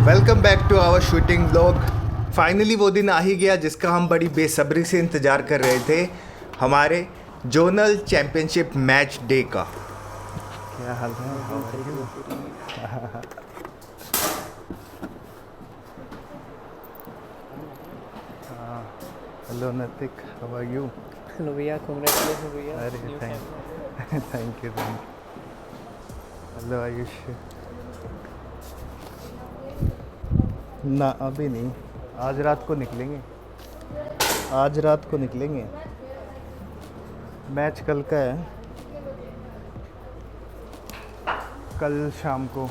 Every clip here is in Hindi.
Welcome back to our shooting vlog. Finally वो दिन आ ही गया जिसका हम बड़ी बेसब्री से इंतज़ार कर रहे थे, हमारे जोनल चैम्पियनशिप मैच डे का। क्या हाल है? Hello Natik, how are you? Hello भैया, कांग्रेचुलेशन भैया। अरे थैंक यू। हेलो आयुष। ना अभी नहीं, आज रात को निकलेंगे। मैच कल का है, कल शाम को।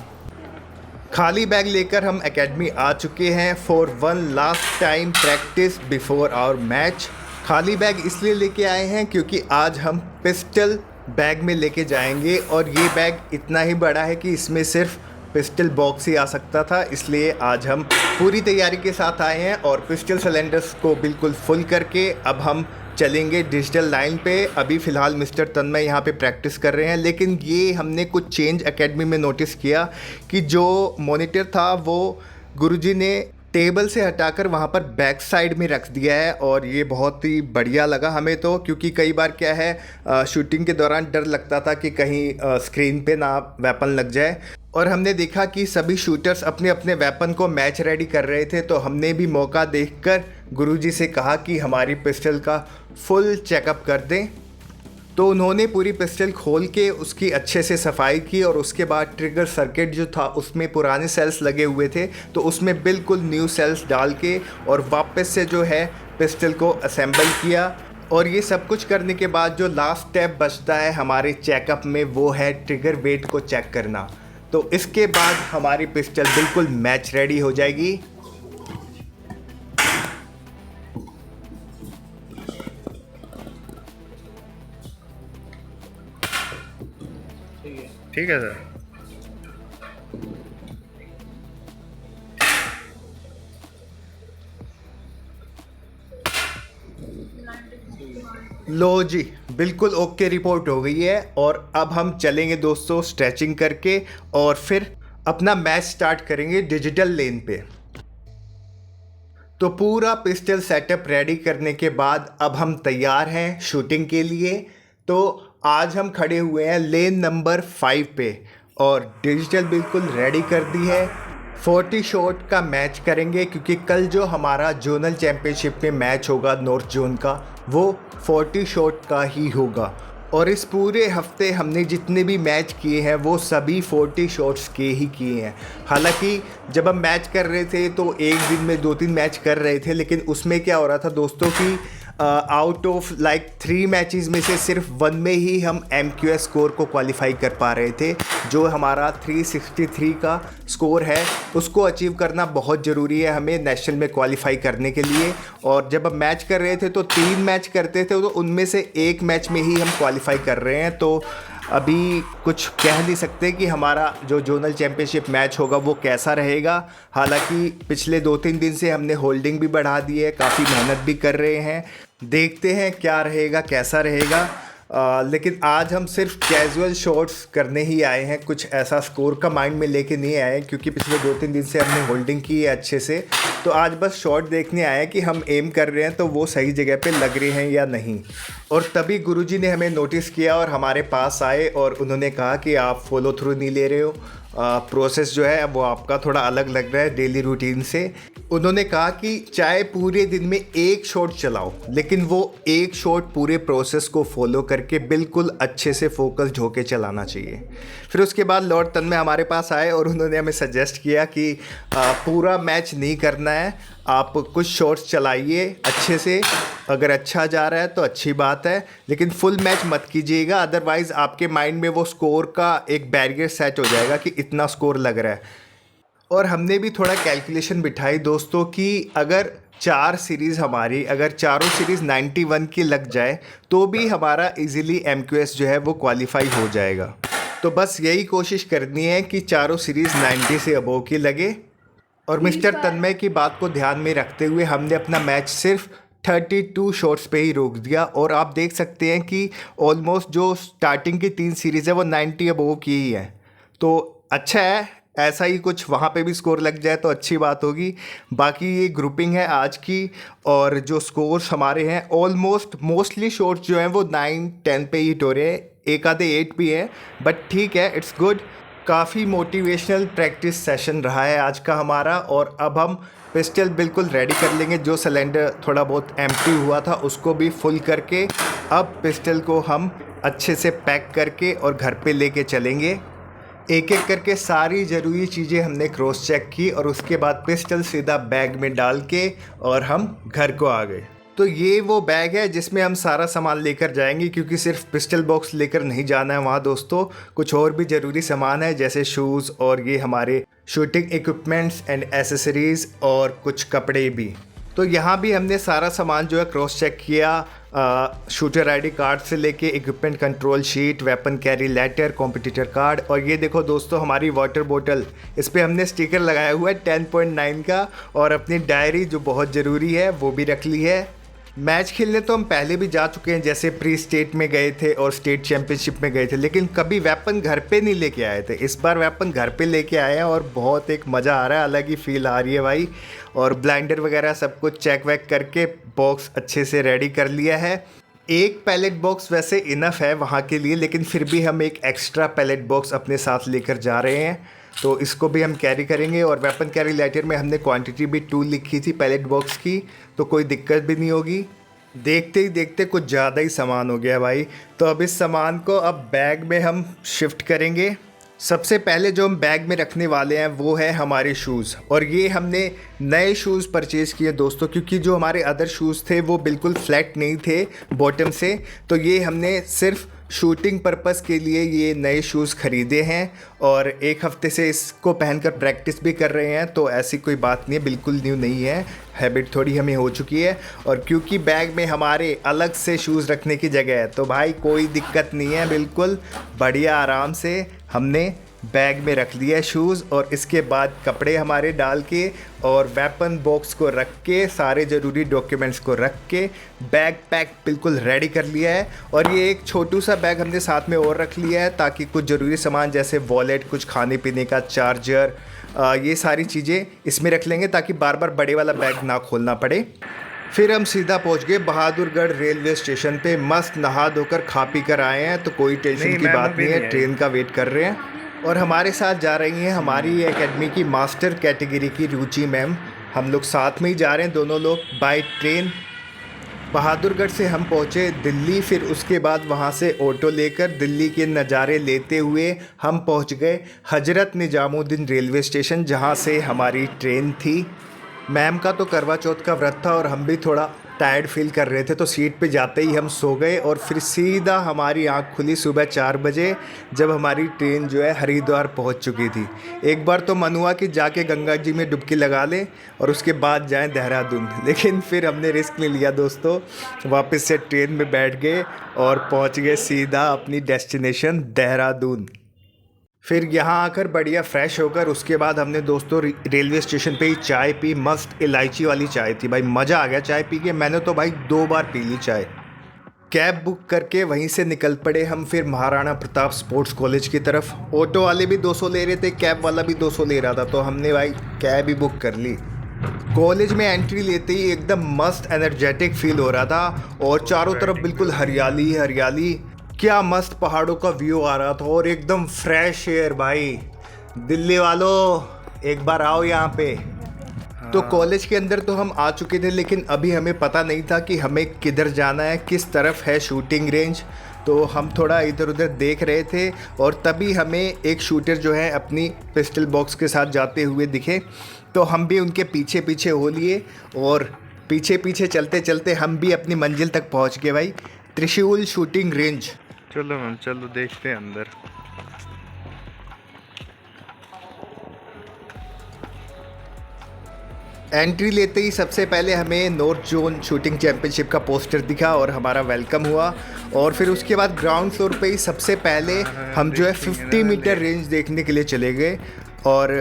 खाली बैग लेकर हम एकेडमी आ चुके हैं for one last time practice before our match. खाली बैग इसलिए लेके आए हैं क्योंकि आज हम पिस्टल बैग में लेके जाएंगे और ये बैग इतना ही बड़ा है कि इसमें सिर्फ पिस्टल बॉक्स ही आ सकता था, इसलिए आज हम पूरी तैयारी के साथ आए हैं और पिस्टल सिलेंडर्स को बिल्कुल फुल करके अब हम चलेंगे डिजिटल लाइन पे। अभी फ़िलहाल मिस्टर तन्मय यहाँ पे प्रैक्टिस कर रहे हैं, लेकिन ये हमने कुछ चेंज एकेडमी में नोटिस किया कि जो मॉनिटर था वो गुरुजी ने टेबल से हटाकर वहाँ पर बैक साइड में रख दिया है और ये बहुत ही बढ़िया लगा हमें तो, क्योंकि कई बार क्या है शूटिंग के दौरान डर लगता था कि कहीं स्क्रीन पे ना वेपन लग जाए। और हमने देखा कि सभी शूटर्स अपने अपने वेपन को मैच रेडी कर रहे थे, तो हमने भी मौका देखकर गुरुजी से कहा कि हमारी पिस्टल का फुल चेकअप कर दें। तो उन्होंने पूरी पिस्टल खोल के उसकी अच्छे से सफाई की और उसके बाद ट्रिगर सर्किट जो था उसमें पुराने सेल्स लगे हुए थे, तो उसमें बिल्कुल न्यू सेल्स डाल के और वापस से जो है पिस्टल को असेंबल किया। और ये सब कुछ करने के बाद जो लास्ट स्टेप बचता है हमारे चेकअप में वो है ट्रिगर वेट को चेक करना। तो इसके बाद हमारी पिस्टल बिल्कुल मैच रेडी हो जाएगी। ठीक है सर। लो जी, बिल्कुल ओके रिपोर्ट हो गई है और अब हम चलेंगे दोस्तों स्ट्रेचिंग करके और फिर अपना मैच स्टार्ट करेंगे डिजिटल लेन पे। तो पूरा पिस्टल सेटअप रेडी करने के बाद अब हम तैयार हैं शूटिंग के लिए। तो आज हम खड़े हुए हैं लेन नंबर 5 पे और डिजिटल बिल्कुल रेडी कर दी है। 40 शॉट का मैच करेंगे क्योंकि कल जो हमारा जोनल चैम्पियनशिप में मैच होगा नॉर्थ जोन का, वो 40 शॉट का ही होगा। और इस पूरे हफ्ते हमने जितने भी मैच किए हैं वो सभी 40 शॉट्स के ही किए हैं। हालांकि जब हम मैच कर रहे थे तो एक दिन में 2-3 मैच कर रहे थे, लेकिन उसमें क्या हो रहा था दोस्तों कि आउट ऑफ लाइक 3 मैचेस में से सिर्फ 1 में ही हम MQS स्कोर को क्वालिफाई कर पा रहे थे। जो हमारा 363 का स्कोर है उसको अचीव करना बहुत ज़रूरी है हमें नेशनल में क्वालिफाई करने के लिए। और जब हम मैच कर रहे थे तो 3 मैच करते थे तो उनमें से 1 मैच में ही हम क्वालिफाई कर रहे हैं। तो अभी कुछ कह नहीं सकते कि हमारा जो जोनल चैम्पियनशिप मैच होगा वो कैसा रहेगा। हालांकि पिछले 2-3 दिन से हमने होल्डिंग भी बढ़ा दी है, काफ़ी मेहनत भी कर रहे हैं, देखते हैं क्या रहेगा कैसा रहेगा। लेकिन आज हम सिर्फ कैजुअल शॉट्स करने ही आए हैं, कुछ ऐसा स्कोर का माइंड में लेके नहीं आए हैं क्योंकि पिछले 2-3 दिन से हमने होल्डिंग की है अच्छे से। तो आज बस शॉट देखने आए हैं कि हम एम कर रहे हैं तो वो सही जगह पे लग रहे हैं या नहीं। और तभी गुरुजी ने हमें नोटिस किया और हमारे पास आए और उन्होंने कहा कि आप फॉलो थ्रू नहीं ले रहे हो, प्रोसेस जो है वो आपका थोड़ा अलग लग रहा है डेली रूटीन से। उन्होंने कहा कि चाहे पूरे दिन में 1 शॉट चलाओ, लेकिन वो 1 शॉट पूरे प्रोसेस को फॉलो करके बिल्कुल अच्छे से फोकस्ड होके चलाना चाहिए। फिर उसके बाद लॉर्ड तन्मय हमारे पास आए और उन्होंने हमें सजेस्ट किया कि पूरा मैच नहीं करना है, आप कुछ शॉट्स चलाइए अच्छे से, अगर अच्छा जा रहा है तो अच्छी बात है, लेकिन फुल मैच मत कीजिएगा, अदरवाइज़ आपके माइंड में वो स्कोर का एक बैरियर सेट हो जाएगा कि इतना स्कोर लग रहा है। और हमने भी थोड़ा कैलकुलेशन बिठाई दोस्तों कि अगर 4 सीरीज़ हमारी, अगर चारों सीरीज़ 91 की लग जाए तो भी हमारा इजीली MQS जो है वो क्वालिफाई हो जाएगा। तो बस यही कोशिश करनी है कि चारों सीरीज़ 90 से अबोव की लगे। और मिस्टर तन्मय की बात को ध्यान में रखते हुए हमने अपना मैच सिर्फ 32 शॉट्स पे ही रोक दिया। और आप देख सकते हैं कि ऑलमोस्ट जो स्टार्टिंग की 3 सीरीज़ है वो 90 अबोव की ही है, तो अच्छा है। ऐसा ही कुछ वहाँ पे भी स्कोर लग जाए तो अच्छी बात होगी। बाकी ये ग्रुपिंग है आज की, और जो स्कोर्स हमारे हैं ऑलमोस्ट मोस्टली शॉट्स जो हैं वो 9-10 पे ही हो रहे हैं, एक आधे 8 भी हैं, बट ठीक है, इट्स गुड। काफ़ी मोटिवेशनल प्रैक्टिस सेशन रहा है आज का हमारा। और अब हम पिस्टल बिल्कुल रेडी कर लेंगे। जो सिलेंडर थोड़ा बहुत एम्प्टी हुआ था उसको भी फुल करके अब पिस्टल को हम अच्छे से पैक करके और घर पे लेके चलेंगे। एक एक करके सारी ज़रूरी चीज़ें हमने क्रॉस चेक की और उसके बाद पिस्टल सीधा बैग में डाल के और हम घर को आ गए। तो ये वो बैग है जिसमें हम सारा सामान लेकर जाएंगे, क्योंकि सिर्फ पिस्टल बॉक्स लेकर नहीं जाना है वहाँ दोस्तों, कुछ और भी ज़रूरी सामान है जैसे शूज़ और ये हमारे शूटिंग इक्विपमेंट्स एंड एसेसरीज़ और कुछ कपड़े भी। तो यहाँ भी हमने सारा सामान जो है क्रॉस चेक किया, शूटर आईडी कार्ड से लेके equipment control sheet, weapon carry letter, competitor card, और ये देखो दोस्तों हमारी वाटर बोतल, इस पे हमने स्टिकर लगाया हुआ है 10.9 का, और अपनी डायरी जो बहुत ज़रूरी है वो भी रख ली है। मैच खेलने तो हम पहले भी जा चुके हैं, जैसे प्री स्टेट में गए थे और स्टेट चैम्पियनशिप में गए थे, लेकिन कभी वेपन घर पे नहीं लेके आए थे। इस बार वेपन घर पे लेके आए हैं और बहुत एक मज़ा आ रहा है, अलग ही फील आ रही है भाई। और ब्लाइंडर वगैरह सब कुछ चेक वेक करके बॉक्स अच्छे से रेडी कर लिया है। एक पैलेट बॉक्स वैसे इनफ है वहाँ के लिए, लेकिन फिर भी हम एक एक्स्ट्रा पैलेट बॉक्स अपने साथ लेकर जा रहे हैं, तो इसको भी हम कैरी करेंगे। और वेपन कैरी लेटर में हमने क्वांटिटी भी 2 लिखी थी पैलेट बॉक्स की, तो कोई दिक्कत भी नहीं होगी। देखते ही देखते कुछ ज़्यादा ही सामान हो गया भाई, तो अब इस सामान को अब बैग में हम शिफ्ट करेंगे। सबसे पहले जो हम बैग में रखने वाले हैं वो है हमारे शूज़, और ये हमने नए शूज़ परचेज़ किए दोस्तों, क्योंकि जो हमारे अदर शूज़ थे वो बिल्कुल फ्लैट नहीं थे बॉटम से, तो ये हमने सिर्फ शूटिंग पर्पस के लिए ये नए शूज़ ख़रीदे हैं और एक हफ़्ते से इसको पहनकर प्रैक्टिस भी कर रहे हैं, तो ऐसी कोई बात नहीं है, बिल्कुल न्यू नहीं है, हैबिट थोड़ी हमें हो चुकी है। और क्योंकि बैग में हमारे अलग से शूज़ रखने की जगह है, तो भाई कोई दिक्कत नहीं है, बिल्कुल बढ़िया आराम से हमने बैग में रख लिया है शूज़। और इसके बाद कपड़े हमारे डाल के और वेपन बॉक्स को रख के सारे ज़रूरी डॉक्यूमेंट्स को रख के बैग पैक बिल्कुल रेडी कर लिया है। और ये एक छोटू सा बैग हमने साथ में और रख लिया है, ताकि कुछ ज़रूरी सामान जैसे वॉलेट, कुछ खाने पीने का, चार्जर, ये सारी चीज़ें इसमें रख लेंगे, ताकि बार बार बड़े वाला बैग ना खोलना पड़े। फिर हम सीधा पहुंच गए बहादुरगढ़ रेलवे स्टेशन पे, मस्त नहा धोकर खा पी कर आए हैं, तो कोई टेंशन की बात नहीं है, ट्रेन का वेट कर रहे हैं। और हमारे साथ जा रही हैं हमारी एकेडमी की मास्टर कैटेगरी की रुचि मैम, हम लोग साथ में ही जा रहे हैं दोनों लोग बाय ट्रेन। बहादुरगढ़ से हम पहुँचे दिल्ली, फिर उसके बाद वहाँ से ऑटो लेकर दिल्ली के नज़ारे लेते हुए हम पहुँच गए हजरत निजामुद्दीन रेलवे स्टेशन, जहाँ से हमारी ट्रेन थी। मैम का तो करवा चौथ का व्रत था और हम भी थोड़ा टायर्ड फील कर रहे थे, तो सीट पे जाते ही हम सो गए। और फिर सीधा हमारी आंख खुली सुबह 4 बजे, जब हमारी ट्रेन जो है हरिद्वार पहुंच चुकी थी। एक बार तो मन हुआ कि जाके गंगा जी में डुबकी लगा लें और उसके बाद जाएं देहरादून, लेकिन फिर हमने रिस्क नहीं लिया दोस्तों, वापस से ट्रेन में बैठ गए और पहुँच गए सीधा अपनी डेस्टिनेशन देहरादून। फिर यहाँ आकर बढ़िया फ्रेश होकर उसके बाद हमने दोस्तों रेलवे स्टेशन पे ही चाय पी, मस्त इलायची वाली चाय थी भाई, मज़ा आ गया चाय पी के। मैंने तो भाई 2 बार पी ली चाय। कैब बुक करके वहीं से निकल पड़े हम फिर महाराणा प्रताप स्पोर्ट्स कॉलेज की तरफ। ऑटो वाले भी 200 ले रहे थे, कैब वाला भी 200 ले रहा था, तो हमने भाई कैब ही बुक कर ली। कॉलेज में एंट्री लेते ही एकदम मस्त एनर्जेटिक फील हो रहा था, और चारों तरफ बिल्कुल हरियाली हरियाली, क्या मस्त पहाड़ों का व्यू आ रहा था और एकदम फ्रेश एयर भाई। दिल्ली वालों एक बार आओ यहाँ पे। तो कॉलेज के अंदर तो हम आ चुके थे, लेकिन अभी हमें पता नहीं था कि हमें किधर जाना है, किस तरफ है शूटिंग रेंज, तो हम थोड़ा इधर उधर देख रहे थे। और तभी हमें एक शूटर जो है अपनी पिस्टल बॉक्स के साथ जाते हुए दिखे, तो हम भी उनके पीछे पीछे हो लिए और पीछे पीछे चलते चलते हम भी अपनी मंजिल तक पहुँच गए भाई, त्रिशूल शूटिंग रेंज। चलो मैम, चलो देखते हैं अंदर। एंट्री लेते ही सबसे पहले हमें नॉर्थ जोन शूटिंग चैंपियनशिप का पोस्टर दिखा और हमारा वेलकम हुआ। और फिर उसके बाद ग्राउंड फ्लोर पे ही सबसे पहले हम जो है 50 मीटर रेंज देखने के लिए चले गए। और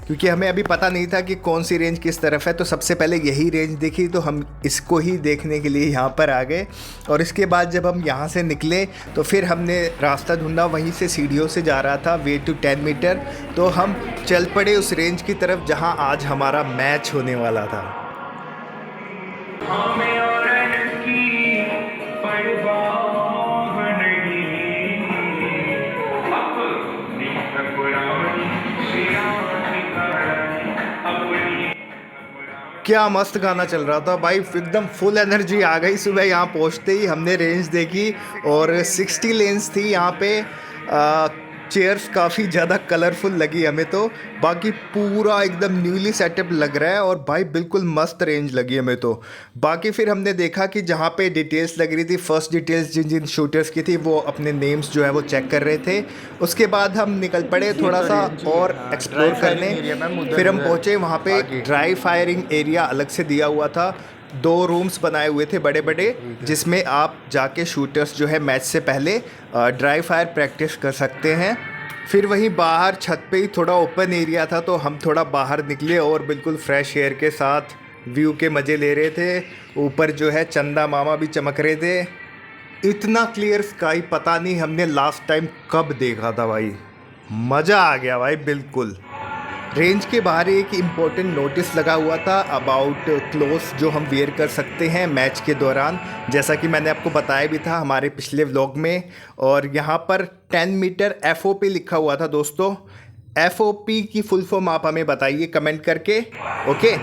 क्योंकि हमें अभी पता नहीं था कि कौन सी रेंज किस तरफ है। तो सबसे पहले यही रेंज देखी तो हम इसको ही देखने के लिए यहाँ पर आ गए। और इसके बाद जब हम यहाँ से निकले तो फिर हमने रास्ता ढूंढा, वहीं से सीढ़ियों से जा रहा था वे टू 10 मीटर। तो हम चल पड़े उस रेंज की तरफ जहाँ आज हमारा मैच होने वाला था। क्या मस्त गाना चल रहा था भाई, एकदम फुल एनर्जी आ गई। सुबह यहाँ पहुँचते ही हमने रेंज देखी और 60 लेन्स थी यहाँ पे। चेयर्स काफ़ी ज़्यादा कलरफुल लगी हमें तो, बाकी पूरा एकदम न्यूली सेटअप लग रहा है और भाई बिल्कुल मस्त रेंज लगी हमें तो। बाकी फिर हमने देखा कि जहाँ पे डिटेल्स लग रही थी, फर्स्ट डिटेल्स जिन जिन शूटर्स की थी वो अपने नेम्स जो है वो चेक कर रहे थे। उसके बाद हम निकल पड़े थोड़ा सा और एक्सप्लोर करने। फिर हम पहुँचे वहाँ पे ड्राई फायरिंग एरिया अलग से दिया हुआ था, 2 रूम्स बनाए हुए थे बड़े बड़े, जिसमें आप जाके शूटर्स जो है मैच से पहले ड्राई फायर प्रैक्टिस कर सकते हैं। फिर वहीं बाहर छत पे ही थोड़ा ओपन एरिया था तो हम थोड़ा बाहर निकले और बिल्कुल फ्रेश एयर के साथ व्यू के मज़े ले रहे थे। ऊपर जो है चंदा मामा भी चमक रहे थे। इतना क्लियर स्काई पता नहीं हमने लास्ट टाइम कब देखा था भाई, मज़ा आ गया भाई बिल्कुल। रेंज के बाहर एक इम्पोर्टेंट नोटिस लगा हुआ था अबाउट क्लोथ्स जो हम वेयर कर सकते हैं मैच के दौरान, जैसा कि मैंने आपको बताया भी था हमारे पिछले व्लॉग में। और यहाँ पर 10 मीटर FOP लिखा हुआ था दोस्तों। FOP की फुल फॉर्म आप हमें बताइए कमेंट करके, ओके।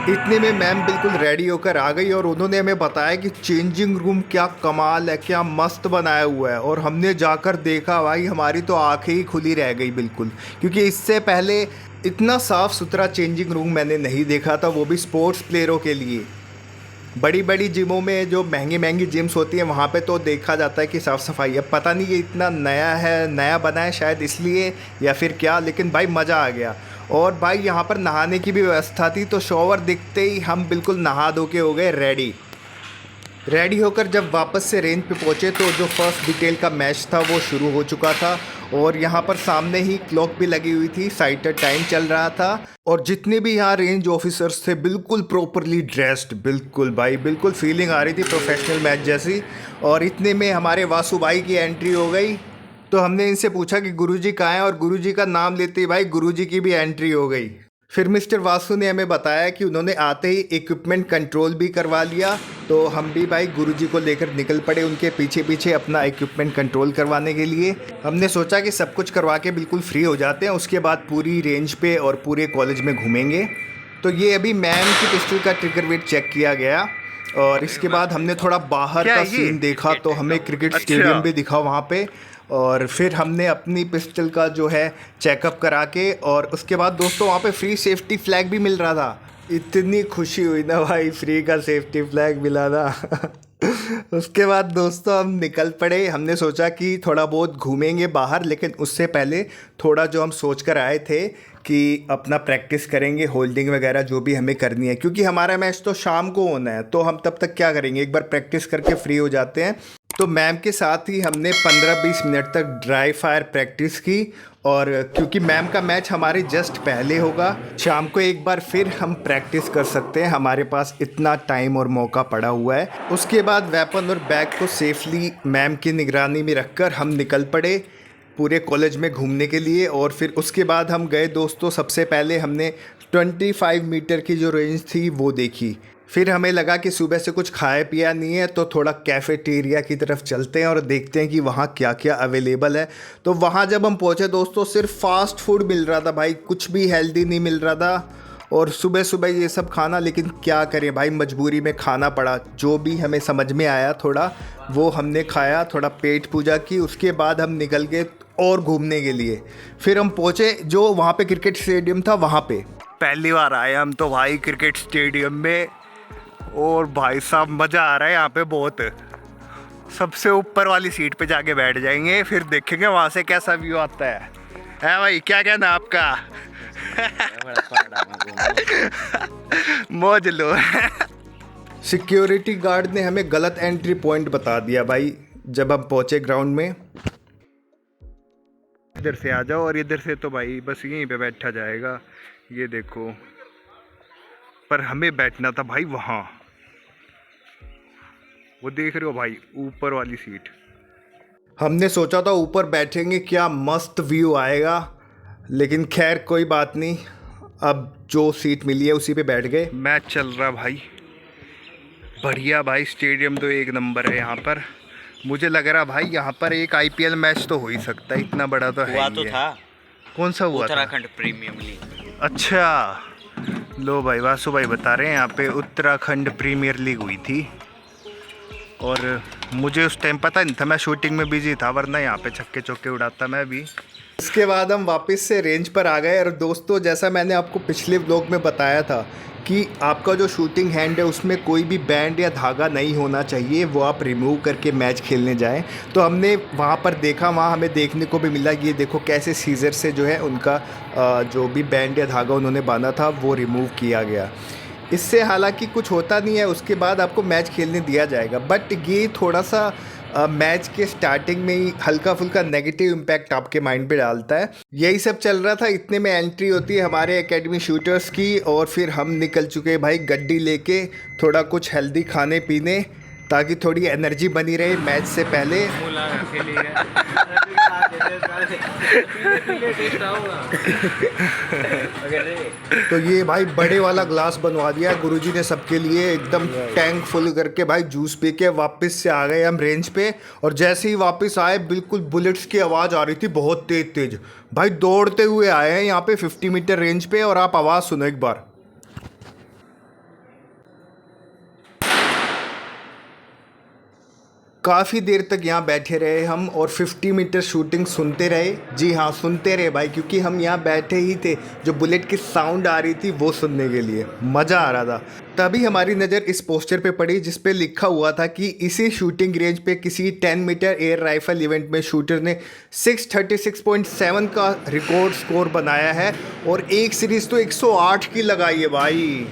इतने में मैम बिल्कुल रेडी होकर आ गई और उन्होंने हमें बताया कि चेंजिंग रूम क्या कमाल है, क्या मस्त बनाया हुआ है। और हमने जाकर देखा भाई, हमारी तो आंखें ही खुली रह गई बिल्कुल, क्योंकि इससे पहले इतना साफ़ सुथरा चेंजिंग रूम मैंने नहीं देखा था, वो भी स्पोर्ट्स प्लेयरों के लिए। बड़ी बड़ी जिमों में जो महंगी महंगी जिम्स होती हैं वहाँ पे तो देखा जाता है कि साफ़ सफाई है। पता नहीं ये इतना नया है, नया बना है शायद इसलिए या फिर क्या, लेकिन भाई मज़ा आ गया। और भाई यहाँ पर नहाने की भी व्यवस्था थी, तो शॉवर दिखते ही हम बिल्कुल नहा धो के हो गए रेडी होकर जब वापस से रेंज पे पहुँचे तो जो फर्स्ट डिटेल का मैच था वो शुरू हो चुका था। और यहाँ पर सामने ही क्लॉक भी लगी हुई थी, साइटर टाइम चल रहा था। और जितने भी यहाँ रेंज ऑफिसर्स थे बिल्कुल प्रॉपरली ड्रेस्ड, बिल्कुल भाई बिल्कुल फीलिंग आ रही थी प्रोफेशनल मैच जैसी। और इतने में हमारे वासु भाई की एंट्री हो गई। तो हमने इनसे पूछा कि गुरुजी कहाँ हैं, और गुरुजी का नाम लेते ही भाई गुरुजी की भी एंट्री हो गई। फिर मिस्टर वासु ने हमें बताया कि उन्होंने आते ही इक्विपमेंट कंट्रोल भी करवा लिया। तो हम भी भाई गुरुजी को लेकर निकल पड़े उनके पीछे पीछे अपना इक्विपमेंट कंट्रोल करवाने के लिए। हमने सोचा कि सब कुछ करवा के बिल्कुल फ्री हो जाते हैं, उसके बाद पूरी रेंज पे और पूरे कॉलेज में घूमेंगे। तो ये अभी मैम की पिस्टल का ट्रिगर वेट चेक किया गया। और इसके बाद हमने थोड़ा बाहर का सीन देखा तो हमें क्रिकेट स्टेडियम भी दिखा वहाँ पे। और फिर हमने अपनी पिस्टल का जो है चेकअप करा के, और उसके बाद दोस्तों वहाँ पे फ्री सेफ्टी फ्लैग भी मिल रहा था। इतनी खुशी हुई ना भाई, फ्री का सेफ्टी फ्लैग मिला था। उसके बाद दोस्तों हम निकल पड़े। हमने सोचा कि थोड़ा बहुत घूमेंगे बाहर, लेकिन उससे पहले थोड़ा जो हम सोच कर आए थे कि अपना प्रैक्टिस करेंगे, होल्डिंग वगैरह जो भी हमें करनी है, क्योंकि हमारा मैच तो शाम को होना है। तो हम तब तक क्या करेंगे, एक बार प्रैक्टिस करके फ्री हो जाते हैं। तो मैम के साथ ही हमने 15-20 मिनट तक ड्राई फायर प्रैक्टिस की। और क्योंकि मैम का मैच हमारे जस्ट पहले होगा, शाम को एक बार फिर हम प्रैक्टिस कर सकते हैं, हमारे पास इतना टाइम और मौका पड़ा हुआ है। उसके बाद वेपन और बैग को सेफली मैम की निगरानी में रखकर हम निकल पड़े पूरे कॉलेज में घूमने के लिए। और फिर उसके बाद हम गए दोस्तों, सबसे पहले हमने 25 मीटर की जो रेंज थी वो देखी। फिर हमें लगा कि सुबह से कुछ खाया पिया नहीं है, तो थोड़ा कैफ़ेटेरिया की तरफ चलते हैं और देखते हैं कि वहाँ क्या क्या अवेलेबल है। तो वहाँ जब हम पहुँचे दोस्तों, सिर्फ फास्ट फूड मिल रहा था भाई, कुछ भी हेल्दी नहीं मिल रहा था। और सुबह सुबह ये सब खाना, लेकिन क्या करें भाई, मजबूरी में खाना पड़ा। जो भी हमें समझ में आया थोड़ा वो हमने खाया, थोड़ा पेट पूजा की। उसके बाद हम निकल गए और घूमने के लिए। फिर हम पहुँचे जो वहाँ पे क्रिकेट स्टेडियम था, वहाँ पे पहली बार आए हम तो भाई क्रिकेट स्टेडियम में। और भाई साहब मज़ा आ रहा है यहाँ पे बहुत। सबसे ऊपर वाली सीट पे जाके बैठ जाएंगे, फिर देखेंगे वहाँ से कैसा व्यू आता है भाई। क्या कहना आपका? मौज लो। सिक्योरिटी गार्ड ने हमें गलत एंट्री पॉइंट बता दिया भाई जब हम पहुँचे ग्राउंड में। इधर से आ जाओ, और इधर से तो भाई बस यहीं पे बैठा जाएगा, ये देखो, पर हमें बैठना था भाई वहाँ, वो देख रहे हो भाई, ऊपर वाली सीट। हमने सोचा था ऊपर बैठेंगे, क्या मस्त व्यू आएगा, लेकिन खैर कोई बात नहीं, अब जो सीट मिली है उसी पे बैठ गए। मैच चल रहा भाई, बढ़िया भाई, स्टेडियम तो एक नंबर है यहाँ पर। मुझे लग रहा भाई यहाँ पर एक आईपीएल मैच तो हो ही सकता है, इतना बड़ा तो है हुआ ही तो है। था, कौन सा हुआ था? Uttarakhand premium league. अच्छा, लो भाई, वासु भाई बता रहे हैं यहाँ पे उत्तराखंड प्रीमियर लीग हुई थी, और मुझे उस टाइम पता नहीं था, मैं शूटिंग में बिजी था, वरना यहाँ पे छक्के चौके उड़ाता मैं भी। इसके बाद हम वापस से रेंज पर आ गए। और दोस्तों, जैसा मैंने आपको पिछले व्लॉग में बताया था कि आपका जो शूटिंग हैंड है उसमें कोई भी बैंड या धागा नहीं होना चाहिए, वो आप रिमूव करके मैच खेलने जाएं। तो हमने वहाँ पर देखा, वहाँ हमें देखने को भी मिला कि ये देखो कैसे सीजर से जो है उनका जो भी बैंड या धागा उन्होंने बांधा था वो रिमूव किया गया। इससे हालांकि कुछ होता नहीं है, उसके बाद आपको मैच खेलने दिया जाएगा, बट ये थोड़ा सा मैच के स्टार्टिंग में ही हल्का फुल्का नेगेटिव इम्पैक्ट आपके माइंड पे डालता है। यही सब चल रहा था, इतने में एंट्री होती है हमारे एकेडमी शूटर्स की, और फिर हम निकल चुके भाई गड्डी लेके थोड़ा कुछ हेल्दी खाने पीने, ताकि थोड़ी एनर्जी बनी रहे मैच से पहले। तो ये भाई बड़े वाला ग्लास बनवा दिया गुरुजी ने सबके लिए, एकदम टैंक फुल करके भाई जूस पी के वापस से आ गए हम रेंज पे। और जैसे ही वापस आए बिल्कुल बुलेट्स की आवाज़ आ रही थी बहुत तेज तेज, भाई दौड़ते हुए आए हैं यहाँ पे 50 मीटर रेंज पे, और आप आवाज़ सुनो एक बार। काफ़ी देर तक यहाँ बैठे रहे हम और 50 मीटर शूटिंग सुनते रहे। जी हाँ, सुनते रहे भाई, क्योंकि हम यहाँ बैठे ही थे, जो बुलेट की साउंड आ रही थी वो सुनने के लिए मज़ा आ रहा था। तभी हमारी नज़र इस पोस्टर पे पड़ी जिस पे लिखा हुआ था कि इसी शूटिंग रेंज पे किसी 10 मीटर एयर राइफल इवेंट में शूटर ने 636.7 का रिकॉर्ड स्कोर बनाया है, और एक सीरीज़ तो 108 की लगाई है भाई।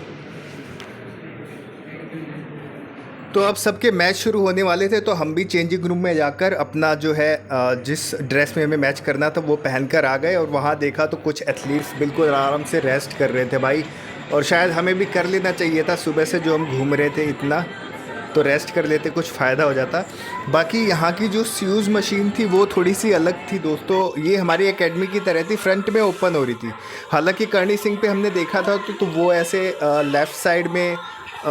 तो अब सबके मैच शुरू होने वाले थे, तो हम भी चेंजिंग रूम में जाकर अपना जो है जिस ड्रेस में हमें मैच करना था वो पहन कर आ गए। और वहाँ देखा तो कुछ एथलीट्स बिल्कुल आराम से रेस्ट कर रहे थे भाई, और शायद हमें भी कर लेना चाहिए था, सुबह से जो हम घूम रहे थे इतना, तो रेस्ट कर लेते, कुछ फ़ायदा हो जाता। बाकी यहाँ की जो स्यूज़ मशीन थी वो थोड़ी सी अलग थी दोस्तों, ये हमारी एकेडमी की तरह थी, फ्रंट में ओपन हो रही थी। हालांकि करणी सिंह पे हमने देखा था तो वो ऐसे लेफ़्ट साइड में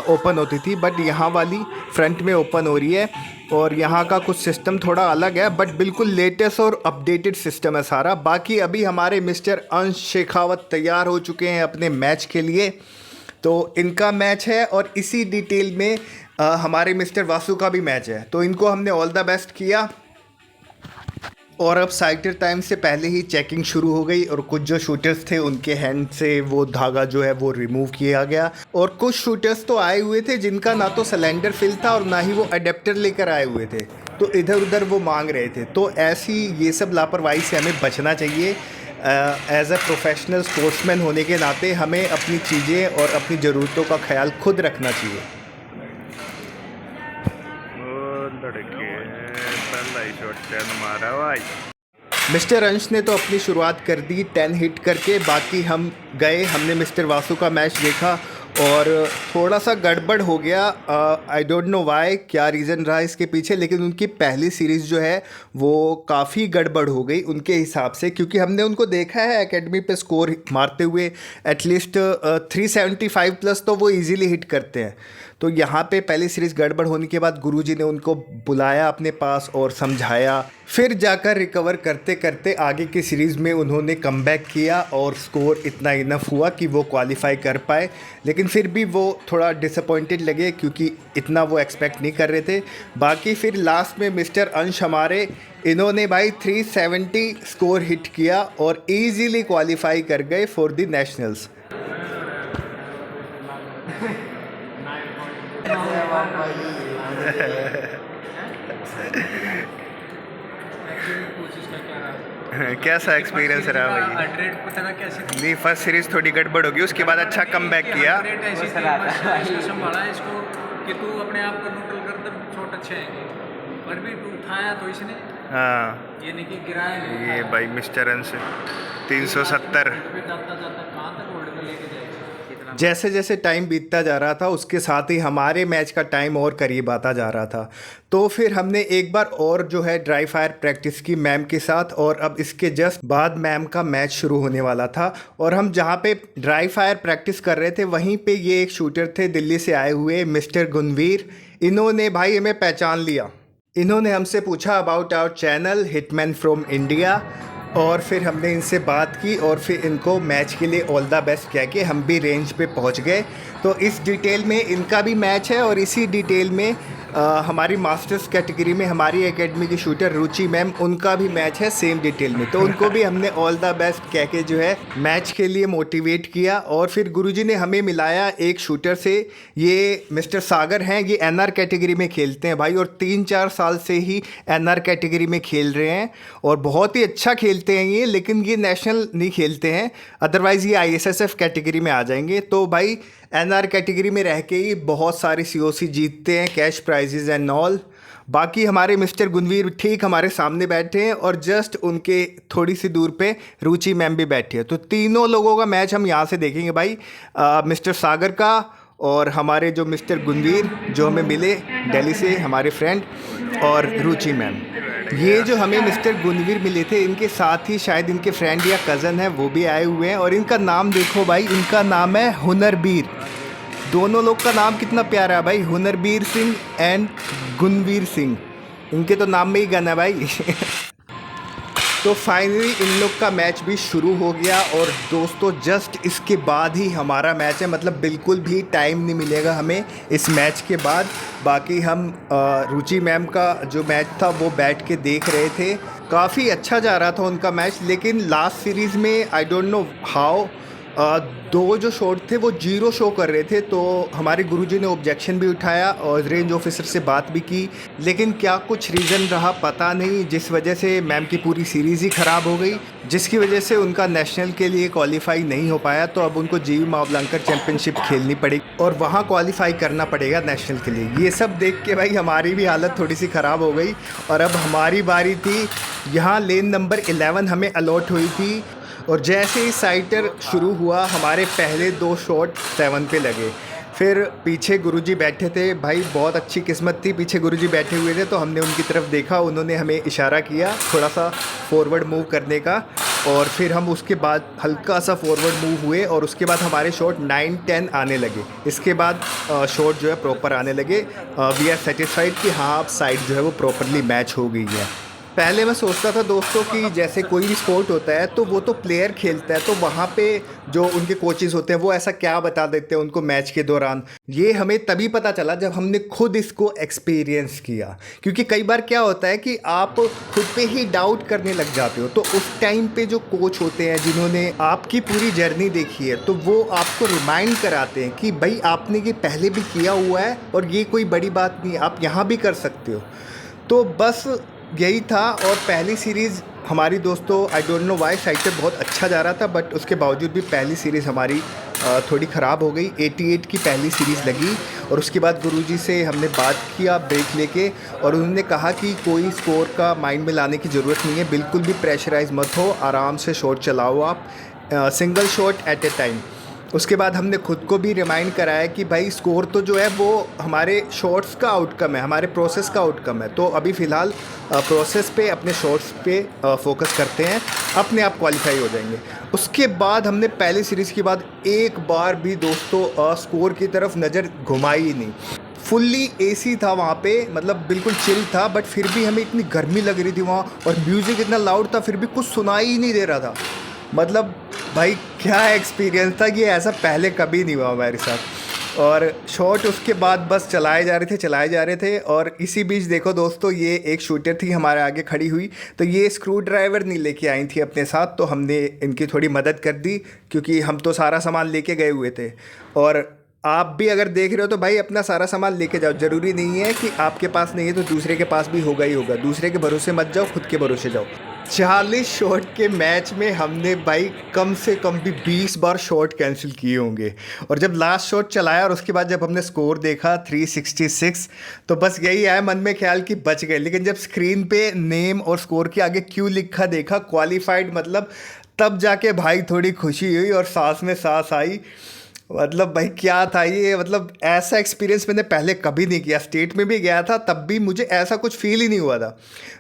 ओपन होती थी, बट यहाँ वाली फ्रंट में ओपन हो रही है। और यहाँ का कुछ सिस्टम थोड़ा अलग है, बट बिल्कुल लेटेस्ट और अपडेटेड सिस्टम है सारा। बाकी अभी हमारे मिस्टर अंश शेखावत तैयार हो चुके हैं अपने मैच के लिए, तो इनका मैच है, और इसी डिटेल में हमारे मिस्टर वासु का भी मैच है, तो इनको हमने ऑल द बेस्ट किया। और अब साइटर टाइम से पहले ही चेकिंग शुरू हो गई, और कुछ जो शूटर्स थे उनके हैंड से वो धागा जो है वो रिमूव किया गया। और कुछ शूटर्स तो आए हुए थे जिनका ना तो सिलेंडर फिल था और ना ही वो अडेप्टर लेकर आए हुए थे, तो इधर उधर वो मांग रहे थे। तो ऐसी ये सब लापरवाही से हमें बचना चाहिए। एज अ प्रोफेशनल स्पोर्ट्समैन होने के नाते हमें अपनी चीज़ें और अपनी ज़रूरतों का ख्याल खुद रखना चाहिए। मारा भाई। मिस्टर अंश ने तो अपनी शुरुआत कर दी 10 हिट करके, बाकी हम गए, हमने मिस्टर वासु का मैच देखा, और थोड़ा सा गड़बड़ हो गया। आई डोंट नो वाई, क्या रीज़न रहा इसके पीछे, लेकिन उनकी पहली सीरीज़ जो है वो काफ़ी गड़बड़ हो गई उनके हिसाब से, क्योंकि हमने उनको देखा है एकेडमी पे स्कोर मारते हुए एटलीस्ट 375 प्लस तो वो इजीली हिट करते हैं। तो यहाँ पे पहली सीरीज़ गड़बड़ होने के बाद गुरुजी ने उनको बुलाया अपने पास और समझाया, फिर जाकर रिकवर करते करते आगे की सीरीज़ में उन्होंने कमबैक किया, और स्कोर इतना इनफ हुआ कि वो क्वालिफाई कर पाए। लेकिन फिर भी वो थोड़ा डिसअपॉइंटेड लगे, क्योंकि इतना वो एक्सपेक्ट नहीं कर रहे थे। बाकी फिर लास्ट में मिस्टर अंश हमारे, इन्होंने भाई 370 स्कोर हिट किया और ईजीली क्वालिफाई कर गए फॉर द नेशनल्स। कैसा एक्सपीरियंस रहा भाई? पता ना कैसे नहीं, फर्स्ट सीरीज थोड़ी गड़बड़ होगी, उसके बाद अच्छा कमबैक किया। संभाला इसको कि तू अपने आप को न्यूट्रल कर दे, शॉट अच्छे आएंगे, पर भी तू उठाया तो इसने हाँ ये नहीं कि गिराया नहीं, ये भाई मिस्टर अंश 370। पे जाता जाता कहाँ तक होल्ड में लेके जाएगा। कितना जैसे जैसे टाइम बीतता जा रहा था उसके साथ ही हमारे मैच का टाइम और करीब आता जा रहा था। तो फिर हमने एक बार और जो है ड्राई फायर प्रैक्टिस की मैम के साथ, और अब इसके जस्ट बाद मैम का मैच शुरू होने वाला था। और हम जहाँ पे ड्राई फायर प्रैक्टिस कर रहे थे वहीं पे ये एक शूटर थे दिल्ली से आए हुए मिस्टर गुनवीर। इन्होंने भाई हमें पहचान लिया। इन्होंने हमसे पूछा about our channel hitman from India, और फिर हमने इनसे बात की और फिर इनको मैच के लिए ऑल द बेस्ट कह के हम भी रेंज पे पहुंच गए। तो इस डिटेल में इनका भी मैच है, और इसी डिटेल में हमारी मास्टर्स कैटेगरी में हमारी एकेडमी की शूटर रुचि मैम, उनका भी मैच है सेम डिटेल में। तो उनको भी हमने ऑल द बेस्ट कह के जो है मैच के लिए मोटिवेट किया। और फिर गुरुजी ने हमें मिलाया एक शूटर से। ये मिस्टर सागर हैं, ये एनआर कैटेगरी में खेलते हैं भाई, और 3-4 साल से ही एनआर कैटेगरी में खेल रहे हैं और बहुत ही अच्छा खेलते हैं ये। लेकिन ये नेशनल नहीं खेलते हैं, अदरवाइज़ ये आईएसएसएफ कैटेगरी में आ जाएंगे। तो भाई एनआर कैटेगरी में रह के ही बहुत सारी सीओसी जीतते हैं, कैश प्राइजेज एंड ऑल। बाकी हमारे मिस्टर गुनवीर ठीक हमारे सामने बैठे हैं, और जस्ट उनके थोड़ी सी दूर पे रुचि मैम भी बैठी है। तो तीनों लोगों का मैच हम यहाँ से देखेंगे भाई, मिस्टर सागर का और हमारे जो मिस्टर गुनवीर जो हमें मिले दिल्ली से, हमारे फ्रेंड, और रुचि मैम। ये जो हमें मिस्टर गुनवीर मिले थे, इनके साथ ही शायद इनके फ्रेंड या कज़न है वो भी आए हुए हैं। और इनका नाम देखो भाई, इनका नाम है हुनरबीर। दोनों लोग का नाम कितना प्यारा है भाई, हुनरबीर सिंह एंड गुनवीर सिंह। इनके तो नाम में ही गन है भाई। तो फाइनली इन लोग का मैच भी शुरू हो गया, और दोस्तों जस्ट इसके बाद ही हमारा मैच है। मतलब बिल्कुल भी टाइम नहीं मिलेगा हमें इस मैच के बाद। बाकी हम रुचि मैम का जो मैच था वो बैठ के देख रहे थे। काफ़ी अच्छा जा रहा था उनका मैच, लेकिन लास्ट सीरीज़ में आई डोंट नो हाउ दो जो शॉट थे वो 0 शो कर रहे थे। तो हमारे गुरुजी ने ऑब्जेक्शन भी उठाया और रेंज ऑफिसर से बात भी की, लेकिन क्या कुछ रीज़न रहा पता नहीं, जिस वजह से मैम की पूरी सीरीज़ ही ख़राब हो गई, जिसकी वजह से उनका नेशनल के लिए क्वालिफाई नहीं हो पाया। तो अब उनको जीवी मावलंकर चैम्पियनशिप खेलनी पड़ेगी और वहाँ क्वालिफाई करना पड़ेगा नेशनल के लिए। ये सब देख के भाई हमारी भी हालत थोड़ी सी ख़राब हो गई, और अब हमारी बारी थी। यहाँ लेन नंबर 11 हमें अलॉट हुई थी, और जैसे ही साइटर शुरू हुआ हमारे पहले 2 शॉट 7 पे लगे। फिर पीछे गुरुजी बैठे थे भाई, बहुत अच्छी किस्मत थी, पीछे गुरुजी बैठे हुए थे। तो हमने उनकी तरफ देखा, उन्होंने हमें इशारा किया थोड़ा सा फॉरवर्ड मूव करने का, और फिर हम उसके बाद हल्का सा फॉरवर्ड मूव हुए, और उसके बाद हमारे शॉट 9-10 आने लगे। इसके बाद शॉट जो है प्रॉपर आने लगे। वी आर सेटिस्फाइड कि हाँ अब साइड जो है वो प्रॉपरली मैच हो गई है। पहले मैं सोचता था दोस्तों कि जैसे कोई भी स्पोर्ट होता है तो वो तो प्लेयर खेलता है, तो वहाँ पे जो उनके कोचेज़ होते हैं वो ऐसा क्या बता देते हैं उनको मैच के दौरान। ये हमें तभी पता चला जब हमने खुद इसको एक्सपीरियंस किया, क्योंकि कई बार क्या होता है कि आप खुद पे ही डाउट करने लग जाते हो। तो उस टाइम पे जो कोच होते हैं जिन्होंने आपकी पूरी जर्नी देखी है, तो वो आपको रिमाइंड कराते हैं कि भाई आपने ये पहले भी किया हुआ है और ये कोई बड़ी बात नहीं है, आप यहाँ भी कर सकते हो। तो बस यही था। और पहली सीरीज़ हमारी दोस्तों I don't know why side पे बहुत अच्छा जा रहा था, बट उसके बावजूद भी पहली सीरीज़ हमारी थोड़ी ख़राब हो गई। 88 की पहली सीरीज़ लगी, और उसके बाद गुरुजी से हमने बात किया ब्रेक लेके, और उन्होंने कहा कि कोई स्कोर का माइंड में लाने की ज़रूरत नहीं है, बिल्कुल भी प्रेशराइज मत हो, आराम से शॉट चलाओ आप, single shot at A time. उसके बाद हमने खुद को भी रिमाइंड कराया कि भाई स्कोर तो जो है वो हमारे शॉट्स का आउटकम है, हमारे प्रोसेस का आउटकम है। तो अभी फ़िलहाल प्रोसेस पे, अपने शॉट्स पे फोकस करते हैं, अपने आप क्वालिफाई हो जाएंगे। उसके बाद हमने पहली सीरीज़ के बाद एक बार भी दोस्तों स्कोर की तरफ नज़र घुमाई ही नहीं। फुल्ली एसी था वहाँ पे, मतलब बिल्कुल चिल था, बट फिर भी हमें इतनी गर्मी लग रही थी वहाँ, और म्यूज़िक इतना लाउड था फिर भी कुछ सुनाई ही नहीं दे रहा था। मतलब भाई क्या एक्सपीरियंस था कि ऐसा पहले कभी नहीं हुआ हमारे साथ। और शॉट उसके बाद बस चलाए जा रहे थे। और इसी बीच देखो दोस्तों, ये एक शूटर थी हमारे आगे खड़ी हुई, तो ये स्क्रू ड्राइवर नहीं लेके आई थी अपने साथ, तो हमने इनकी थोड़ी मदद कर दी, क्योंकि हम तो सारा सामान लेके गए हुए थे। और आप भी अगर देख रहे हो तो भाई अपना सारा सामान लेके जाओ, ज़रूरी नहीं है कि आपके पास नहीं है तो दूसरे के पास भी होगा ही होगा। दूसरे के भरोसे मत जाओ, खुद के भरोसे जाओ। 40 शॉट के मैच में हमने भाई कम से कम भी 20 बार शॉट कैंसिल किए होंगे। और जब लास्ट शॉट चलाया और उसके बाद जब हमने स्कोर देखा 366, तो बस यही आया मन में ख्याल कि बच गए। लेकिन जब स्क्रीन पे नेम और स्कोर के आगे क्यों लिखा देखा क्वालिफाइड, मतलब तब जाके भाई थोड़ी खुशी हुई और सांस में सांस आई। मतलब भाई क्या था ये, मतलब ऐसा एक्सपीरियंस मैंने पहले कभी नहीं किया। स्टेट में भी गया था तब भी मुझे ऐसा कुछ फील ही नहीं हुआ था।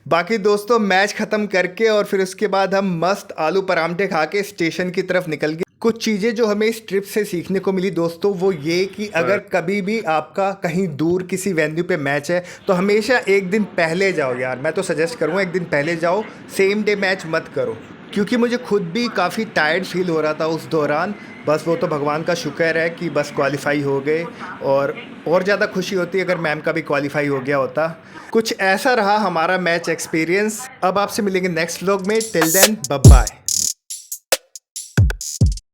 बाकी दोस्तों मैच ख़त्म करके और फिर उसके बाद हम मस्त आलू परांठे खा के स्टेशन की तरफ निकल गए। कुछ चीज़ें जो हमें इस ट्रिप से सीखने को मिली दोस्तों, वो ये कि अगर कभी भी आपका कहीं दूर किसी वेन्यू पे मैच है तो हमेशा एक दिन पहले जाओ यार। मैं तो सजेस्ट करूँगा एक दिन पहले जाओ, सेम डे मैच मत करो, क्योंकि मुझे खुद भी काफ़ी टायर्ड फील हो रहा था उस दौरान। बस वो तो भगवान का शुक्र है कि बस क्वालिफाई हो गए, और ज़्यादा खुशी होती अगर मैम का भी क्वालिफाई हो गया होता। कुछ ऐसा रहा हमारा मैच एक्सपीरियंस। अब आपसे मिलेंगे नेक्स्ट व्लॉग में। Till then bye bye.